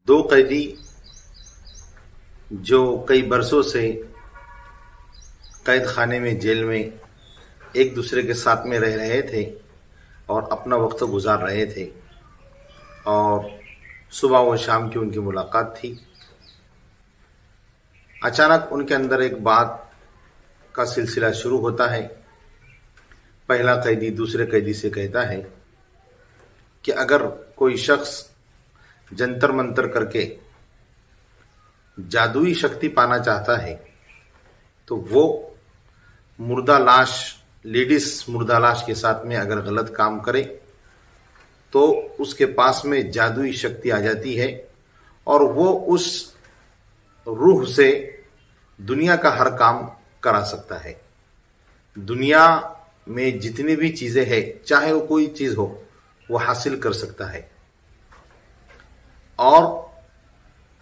دو قیدی جو کئی برسوں سے قید خانے میں جیل میں ایک دوسرے کے ساتھ میں رہ رہے تھے اور اپنا وقت گزار رہے تھے، اور صبح و شام کی ان کی ملاقات تھی۔ اچانک ان کے اندر ایک بات کا سلسلہ شروع ہوتا ہے۔ پہلا قیدی دوسرے قیدی سے کہتا ہے کہ اگر کوئی شخص جنتر منتر کر کے جادوئی شکتی پانا چاہتا ہے تو وہ مردہ لاش، لیڈیز مردہ لاش کے ساتھ میں اگر غلط کام کرے تو اس کے پاس میں جادوئی شکتی آ جاتی ہے اور وہ اس روح سے دنیا کا ہر کام کرا سکتا ہے۔ دنیا میں جتنی بھی چیزیں ہیں، چاہے وہ کوئی چیز ہو، وہ حاصل کر سکتا ہے۔ اور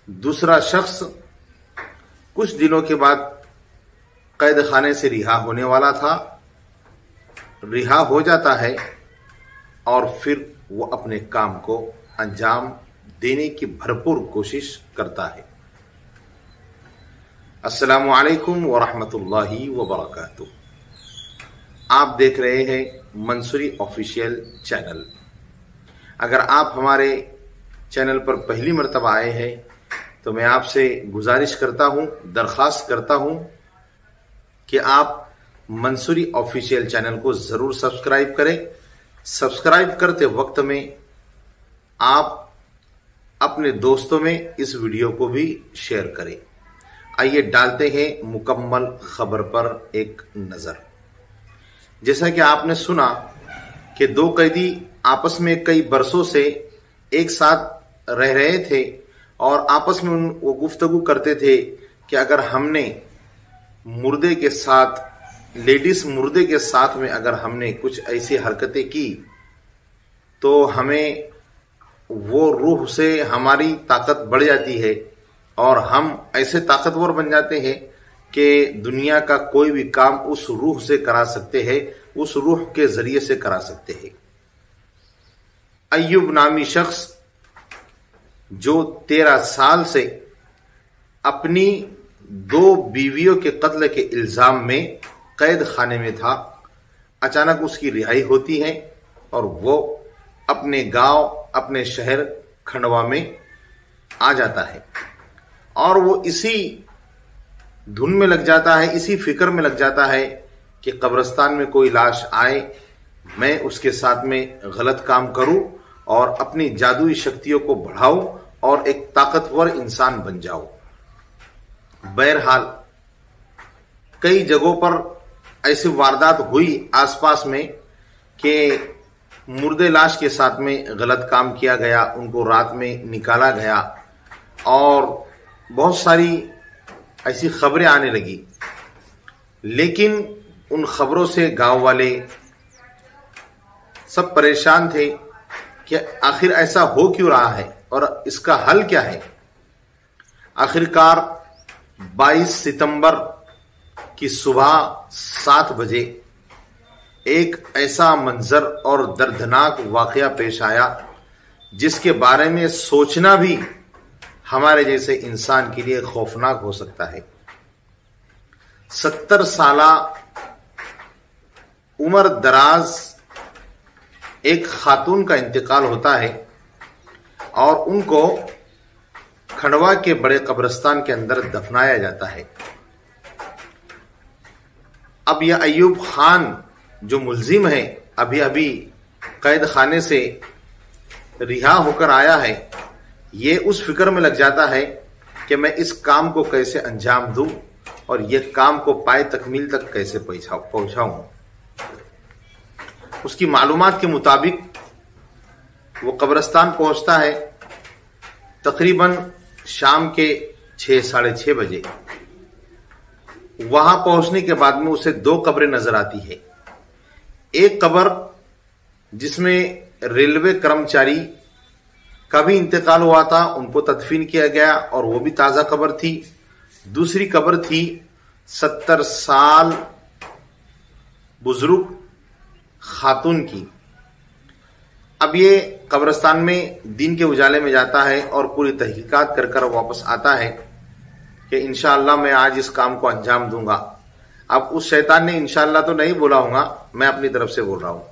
دوسرا شخص کچھ دنوں کے بعد قید خانے سے رہا ہونے والا تھا، رہا ہو جاتا ہے اور پھر وہ اپنے کام کو انجام دینے کی بھرپور کوشش کرتا ہے۔ السلام علیکم ورحمۃ اللہ وبرکاتہ۔ آپ دیکھ رہے ہیں منصوری آفیشیل چینل۔ اگر آپ ہمارے چینل پر پہلی مرتبہ آئے ہیں تو میں آپ سے گزارش کرتا ہوں، درخواست کرتا ہوں کہ آپ منصوری آفیشیل چینل کو ضرور سبسکرائب کریں۔ سبسکرائب کرتے وقت میں آپ اپنے دوستوں میں اس ویڈیو کو بھی شیئر کریں۔ آئیے ڈالتے ہیں مکمل خبر پر ایک نظر۔ جیسا کہ آپ نے سنا کہ دو قیدی آپس میں کئی برسوں سے ایک ساتھ رہ رہے تھے اور آپس میں وہ گفتگو کرتے تھے کہ اگر ہم نے مردے کے ساتھ، لیڈیز مردے کے ساتھ میں اگر ہم نے کچھ ایسی حرکتیں کی تو ہمیں وہ روح سے ہماری طاقت بڑھ جاتی ہے اور ہم ایسے طاقتور بن جاتے ہیں کہ دنیا کا کوئی بھی کام اس روح سے کرا سکتے ہیں، اس روح کے ذریعے سے کرا سکتے ہیں۔ ایوب نامی شخص جو 13 سال سے اپنی 2 بیویوں کے قتل کے الزام میں قید خانے میں تھا، اچانک اس کی رہائی ہوتی ہے اور وہ اپنے گاؤں، اپنے شہر کھنڈوا میں آ جاتا ہے، اور وہ اسی دھن میں لگ جاتا ہے، اسی فکر میں لگ جاتا ہے کہ قبرستان میں کوئی لاش آئے، میں اس کے ساتھ میں غلط کام کروں اور اپنی جادوئی شکتیوں کو بڑھاؤں اور ایک طاقتور انسان بن جاؤں۔ بہرحال کئی جگہوں پر ایسی واردات ہوئی آس پاس میں کہ مردے لاش کے ساتھ میں غلط کام کیا گیا، ان کو رات میں نکالا گیا اور بہت ساری ایسی خبریں آنے لگی، لیکن ان خبروں سے گاؤں والے سب پریشان تھے کہ آخر ایسا ہو کیوں رہا ہے اور اس کا حل کیا ہے۔ آخرکار 22 ستمبر کی صبح 7 بجے ایک ایسا منظر اور دردناک واقعہ پیش آیا جس کے بارے میں سوچنا بھی ہمارے جیسے انسان کے لیے خوفناک ہو سکتا ہے۔ 70 سالہ عمر دراز ایک خاتون کا انتقال ہوتا ہے اور ان کو کھنڈوا کے بڑے قبرستان کے اندر دفنایا جاتا ہے۔ اب یہ ایوب خان جو ملزم ہے، ابھی قید خانے سے رہا ہو کر آیا ہے، یہ اس فکر میں لگ جاتا ہے کہ میں اس کام کو کیسے انجام دوں اور یہ کام کو پائے تکمیل تک کیسے پہنچاؤں۔ اس کی معلومات کے مطابق وہ قبرستان پہنچتا ہے تقریباً شام کے 6 ساڑھے 6 بجے۔ وہاں پہنچنے کے بعد میں اسے 2 قبریں نظر آتی ہے۔ ایک قبر جس میں ریلوے کرمچاری کا بھی انتقال ہوا تھا، ان کو تدفین کیا گیا اور وہ بھی تازہ قبر تھی۔ دوسری قبر تھی 70 سال بزرگ خاتون کی، اب یہ قبرستان میں دین کے اجالے میں جاتا ہے اور پوری تحقیقات کر کر واپس آتا ہے کہ انشاءاللہ میں آج اس کام کو انجام دوں گا۔ اب اس شیطان نے انشاءاللہ تو نہیں بولا ہوں گا، میں اپنی طرف سے بول رہا ہوں،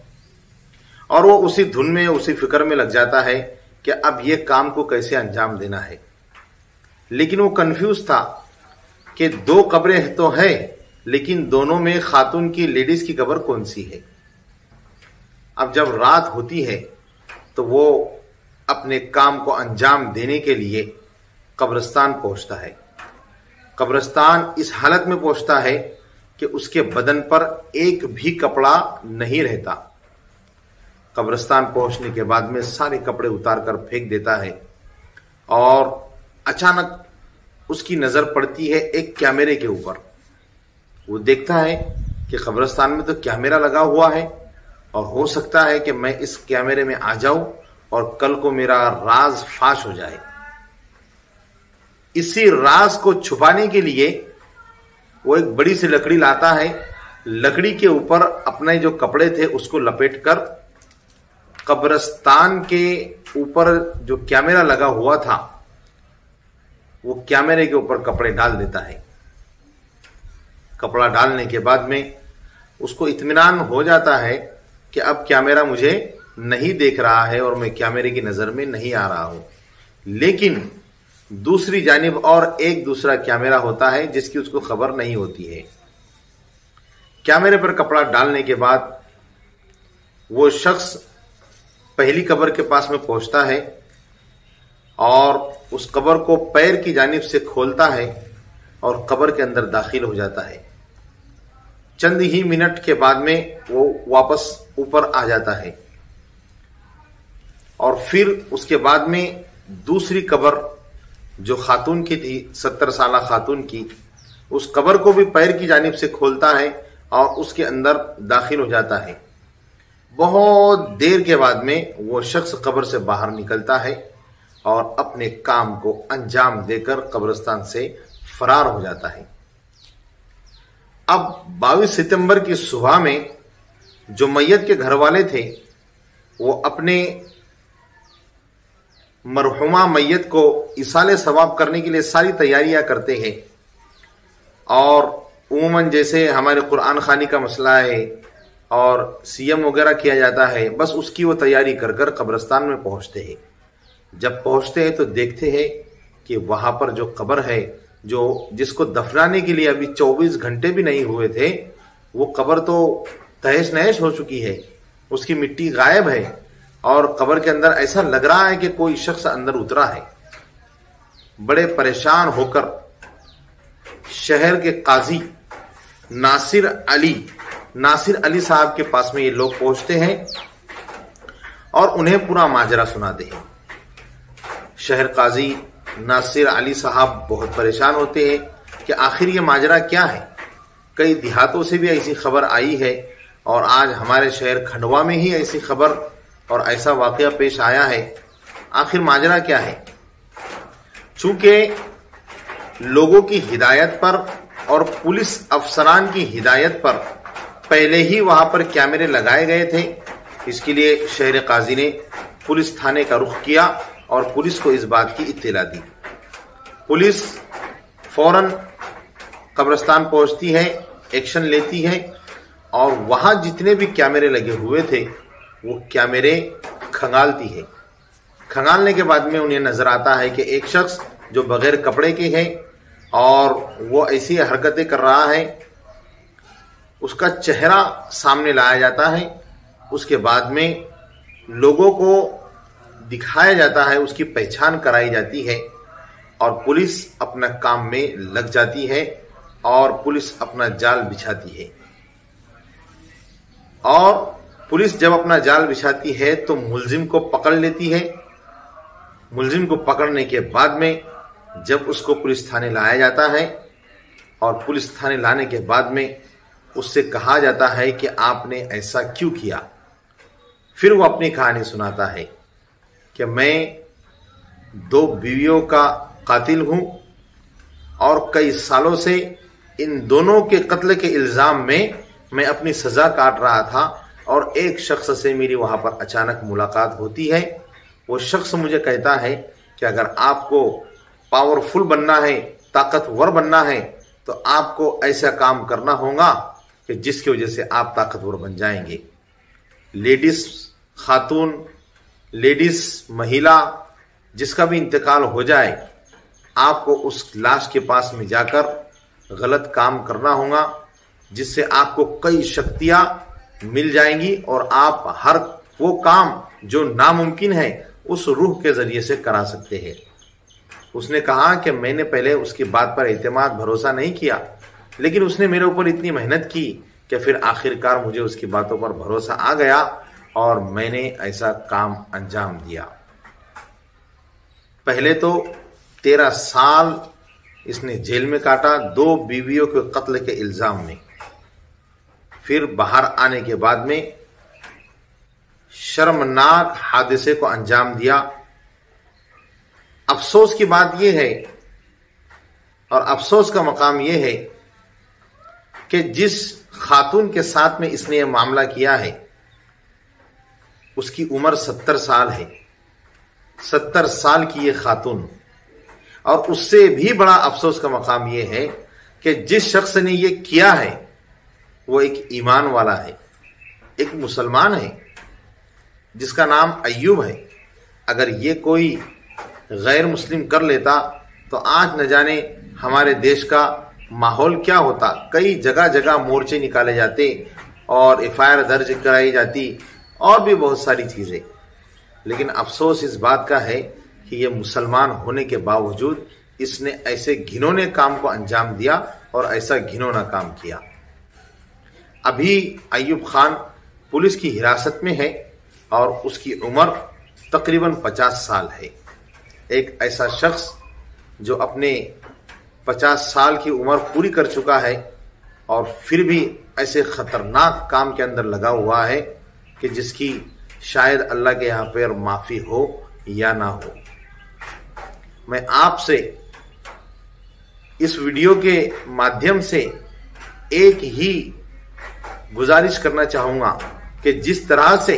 اور وہ اسی دھن میں اسی فکر میں لگ جاتا ہے کہ اب یہ کام کو کیسے انجام دینا ہے۔ لیکن وہ کنفیوز تھا کہ دو قبریں تو ہے، لیکن دونوں میں خاتون کی، لیڈیز کی قبر کون سی ہے؟ اب جب رات ہوتی ہے تو وہ اپنے کام کو انجام دینے کے لیے قبرستان پہنچتا ہے۔ قبرستان اس حالت میں پہنچتا ہے کہ اس کے بدن پر ایک بھی کپڑا نہیں رہتا۔ قبرستان پہنچنے کے بعد میں سارے کپڑے اتار کر پھینک دیتا ہے، اور اچانک اس کی نظر پڑتی ہے ایک کیمرے کے اوپر۔ وہ دیکھتا ہے کہ قبرستان میں تو کیمرہ لگا ہوا ہے، اور ہو سکتا ہے کہ میں اس کیمرے میں آ جاؤں اور کل کو میرا راز فاش ہو جائے۔ اسی راز کو چھپانے کے لیے وہ ایک بڑی سی لکڑی لاتا ہے، لکڑی کے اوپر اپنے جو کپڑے تھے اس کو لپیٹ کر قبرستان کے اوپر جو کیمرہ لگا ہوا تھا وہ کیمرے کے اوپر کپڑے ڈال دیتا ہے۔ کپڑا ڈالنے کے بعد میں اس کو اطمینان ہو جاتا ہے کہ اب کیمرہ مجھے نہیں دیکھ رہا ہے اور میں کیمرے کی نظر میں نہیں آ رہا ہوں۔ لیکن دوسری جانب اور ایک دوسرا کیمرہ ہوتا ہے جس کی اس کو خبر نہیں ہوتی ہے۔ کیمرے پر کپڑا ڈالنے کے بعد وہ شخص پہلی قبر کے پاس میں پہنچتا ہے اور اس قبر کو پیر کی جانب سے کھولتا ہے اور قبر کے اندر داخل ہو جاتا ہے۔ چند ہی منٹ کے بعد میں وہ واپس اوپر آ جاتا ہے، اور پھر اس کے بعد میں دوسری قبر جو خاتون کی تھی، 70 سالہ خاتون کی، اس قبر کو بھی پیر کی جانب سے کھولتا ہے اور اس کے اندر داخل ہو جاتا ہے۔ بہت دیر کے بعد میں وہ شخص قبر سے باہر نکلتا ہے اور اپنے کام کو انجام دے کر قبرستان سے فرار ہو جاتا ہے۔ اب 22 ستمبر کی صبح میں جو میت کے گھر والے تھے وہ اپنے مرحومہ میت کو ایصال ثواب کرنے کے لیے ساری تیاریاں کرتے ہیں، اور عموماً جیسے ہمارے قرآن خوانی کا مسئلہ ہے اور سیم وغیرہ کیا جاتا ہے، بس اس کی وہ تیاری کر کر قبرستان میں پہنچتے ہیں۔ جب پہنچتے ہیں تو دیکھتے ہیں کہ وہاں پر جو قبر ہے، جس کو دفنانے کے لیے ابھی 24 گھنٹے بھی نہیں ہوئے تھے، وہ قبر تو تہش نہش ہو چکی ہے، اس کی مٹی غائب ہے، اور قبر کے اندر ایسا لگ رہا ہے کہ کوئی شخص اندر اترا ہے۔ بڑے پریشان ہو کر شہر کے قاضی ناصر علی صاحب کے پاس میں یہ لوگ پہنچتے ہیں اور انہیں پورا ماجرا سناتے ہیں۔ شہر قاضی ناصر علی صاحب بہت پریشان ہوتے ہیں کہ آخر یہ ماجرا کیا ہے۔ کئی دیہاتوں سے بھی ایسی خبر آئی ہے، اور آج ہمارے شہر کھنڈوا میں ہی ایسی خبر اور ایسا واقعہ پیش آیا ہے۔ آخر ماجرا کیا ہے؟ چونکہ لوگوں کی ہدایت پر اور پولیس افسران کی ہدایت پر پہلے ہی وہاں پر کیمرے لگائے گئے تھے، اس کے لیے شہر قاضی نے پولیس تھانے کا رخ کیا اور پولیس کو اس بات کی اطلاع دی۔ پولیس فوراً قبرستان پہنچتی ہے، ایکشن لیتی ہے، اور وہاں جتنے بھی کیمرے لگے ہوئے تھے وہ کیمرے کھنگالتی ہے۔ کھنگالنے کے بعد میں انہیں نظر آتا ہے کہ ایک شخص جو بغیر کپڑے کے ہے اور وہ ایسی حرکتیں کر رہا ہے، اس کا چہرہ سامنے لایا جاتا ہے۔ اس کے بعد میں لوگوں کو دکھایا جاتا ہے، اس کی پہچان کرائی جاتی ہے، اور پولیس اپنا کام میں لگ جاتی ہے اور پولیس اپنا جال بچھاتی ہے۔ اور پولیس جب اپنا جال بچھاتی ہے تو ملزم کو پکڑ لیتی ہے۔ ملزم کو پکڑنے کے بعد میں جب اس کو پولیس تھانے لایا جاتا ہے، اور پولیس تھانے لانے کے بعد میں اس سے کہا جاتا ہے کہ آپ نے ایسا کیوں کیا، پھر وہ اپنی کہانی سناتا ہے کہ میں 2 بیویوں کا قاتل ہوں، اور کئی سالوں سے ان دونوں کے قتل کے الزام میں اپنی سزا کاٹ رہا تھا، اور ایک شخص سے میری وہاں پر اچانک ملاقات ہوتی ہے. وہ شخص مجھے کہتا ہے کہ اگر آپ کو پاورفل بننا ہے، طاقتور بننا ہے، تو آپ کو ایسا کام کرنا ہوگا کہ جس کی وجہ سے آپ طاقتور بن جائیں گے. لیڈیز، خاتون، لیڈیز، مہیلا، جس کا بھی انتقال ہو جائے، آپ کو اس لاش کے پاس میں جا کر غلط کام کرنا ہوگا، جس سے آپ کو کئی شکتیاں مل جائیں گی اور آپ ہر وہ کام جو ناممکن ہے اس روح کے ذریعے سے کرا سکتے ہیں. اس نے کہا کہ میں نے پہلے اس کی بات پر اعتماد بھروسہ نہیں کیا، لیکن اس نے میرے اوپر اتنی محنت کی کہ پھر آخرکار مجھے اس کی باتوں پر بھروسہ آ گیا اور میں نے ایسا کام انجام دیا. پہلے تو 13 سال اس نے جیل میں کاٹا 2 بیویوں کے قتل کے الزام میں. پھر باہر آنے کے بعد میں شرمناک حادثے کو انجام دیا. افسوس کی بات یہ ہے اور افسوس کا مقام یہ ہے کہ جس خاتون کے ساتھ میں اس نے یہ معاملہ کیا ہے اس کی عمر 70 سال ہے. 70 سال کی یہ خاتون. اور اس سے بھی بڑا افسوس کا مقام یہ ہے کہ جس شخص نے یہ کیا ہے وہ ایک ایمان والا ہے، ایک مسلمان ہے جس کا نام ایوب ہے. اگر یہ کوئی غیر مسلم کر لیتا تو آج نہ جانے ہمارے دیش کا ماحول کیا ہوتا. کئی جگہ جگہ مورچے نکالے جاتے اور FIR درج کرائی جاتی اور بھی بہت ساری چیزیں. لیکن افسوس اس بات کا ہے کہ یہ مسلمان ہونے کے باوجود اس نے ایسے گھنونے کام کو انجام دیا اور ایسا گھنونا کام کیا. ابھی ایوب خان پولیس کی حراست میں ہے اور اس کی عمر تقریباً 50 سال ہے. ایک ایسا شخص جو اپنے 50 سال کی عمر پوری کر چکا ہے اور پھر بھی ایسے خطرناک کام کے اندر لگا ہوا ہے کہ جس کی شاید اللہ کے یہاں پر معافی ہو یا نہ ہو. میں آپ سے اس ویڈیو کے مادھیم سے ایک ہی گزارش کرنا چاہوں گا کہ جس طرح سے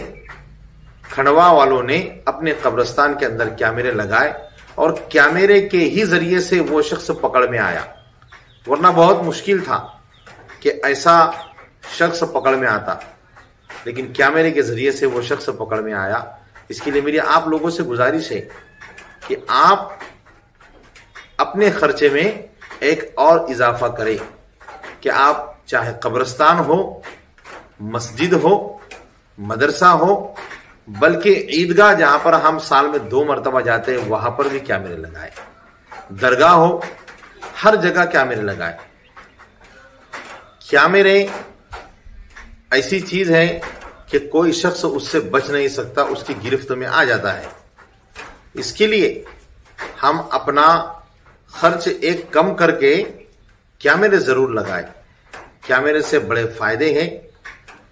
کھنڈوا والوں نے اپنے قبرستان کے اندر کیمرے لگائے اور کیمرے کے ہی ذریعے سے وہ شخص پکڑ میں آیا، ورنہ بہت مشکل تھا کہ ایسا شخص پکڑ میں آتا، لیکن کیمرے کے ذریعے سے وہ شخص پکڑ میں آیا. اس کے لیے میری آپ لوگوں سے گزارش ہے کہ آپ اپنے خرچے میں ایک اور اضافہ کریں کہ آپ چاہے قبرستان ہو، مسجد ہو، مدرسہ ہو، بلکہ عیدگاہ جہاں پر ہم سال میں 2 مرتبہ جاتے ہیں وہاں پر بھی کیمرے لگائے، درگاہ ہو، ہر جگہ کیمرے لگائے. کیمرے ایسی چیز ہے کہ کوئی شخص اس سے بچ نہیں سکتا، اس کی گرفت میں آ جاتا ہے. اس کے لیے ہم اپنا خرچ ایک کم کر کے کیمرے ضرور لگائیں. کیمرے سے بڑے فائدے ہیں.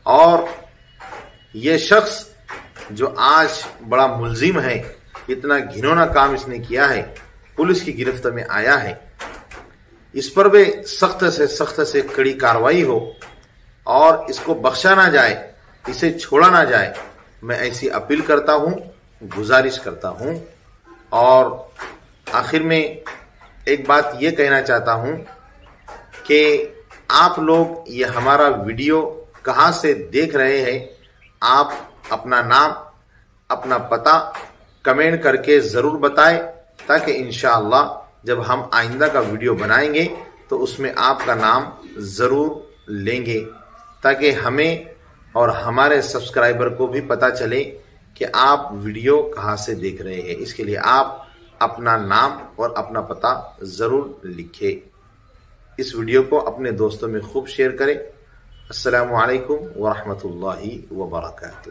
اور یہ شخص جو آج بڑا ملزم ہے، اتنا گھنونا کام اس نے کیا ہے، پولیس کی گرفت میں آیا ہے، اس پر بھی سخت سے کڑی کارروائی ہو اور اس کو بخشا نہ جائے، اسے چھوڑا نہ جائے. میں ایسی اپیل کرتا ہوں، گزارش کرتا ہوں. اور آخر میں ایک بات یہ کہنا چاہتا ہوں کہ آپ لوگ یہ ہمارا ویڈیو کہاں سے دیکھ رہے ہیں، آپ اپنا نام، اپنا پتہ کمنٹ کر کے ضرور بتائیں، تاکہ انشاءاللہ جب ہم آئندہ کا ویڈیو بنائیں گے تو اس میں آپ کا نام ضرور لیں گے، تاکہ ہمیں اور ہمارے سبسکرائبر کو بھی پتہ چلے کہ آپ ویڈیو کہاں سے دیکھ رہے ہیں. اس کے لیے آپ اپنا نام اور اپنا پتہ ضرور لکھیں. اس ویڈیو کو اپنے دوستوں میں خوب شیئر کریں. السلام علیکم ورحمۃ اللہ وبرکاتہ.